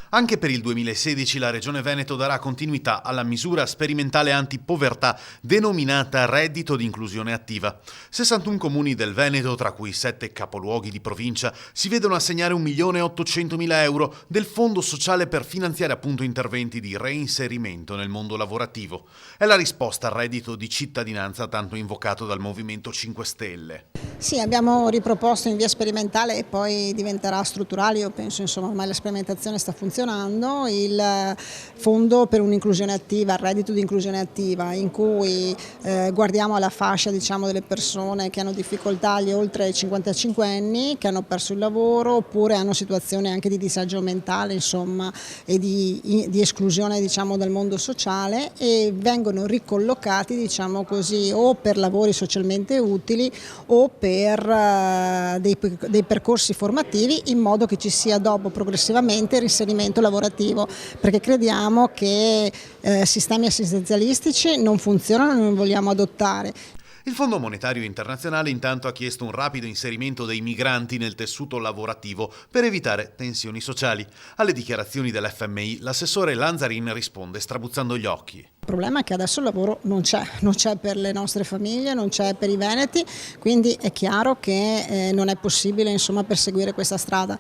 Anche per il 2016 la Regione Veneto darà continuità alla misura sperimentale antipovertà denominata Reddito di inclusione attiva. 61 comuni del Veneto, tra cui 7 capoluoghi di provincia, si vedono assegnare 1.800.000 euro del Fondo Sociale per finanziare appunto interventi di reinserimento nel mondo lavorativo. È la risposta al reddito di cittadinanza tanto invocato dal Movimento 5 Stelle. Sì, abbiamo riproposto in via sperimentale e poi diventerà strutturale, io penso ormai la sperimentazione sta funzionando, il fondo per un'inclusione attiva, il reddito di inclusione attiva, in cui guardiamo alla fascia delle persone che hanno difficoltà agli oltre 55 anni, che hanno perso il lavoro oppure hanno situazioni anche di disagio mentale e di esclusione dal mondo sociale, e vengono ricollocati o per lavori socialmente utili o per dei percorsi formativi, in modo che ci sia dopo progressivamente il reinserimento lavorativo, perché crediamo che sistemi assistenzialistici non funzionano e non vogliamo adottare. Il Fondo Monetario Internazionale intanto ha chiesto un rapido inserimento dei migranti nel tessuto lavorativo per evitare tensioni sociali. Alle dichiarazioni dell'FMI l'assessore Lanzarin risponde strabuzzando gli occhi. Il problema è che adesso il lavoro non c'è per le nostre famiglie, non c'è per i veneti, quindi è chiaro che non è possibile perseguire questa strada.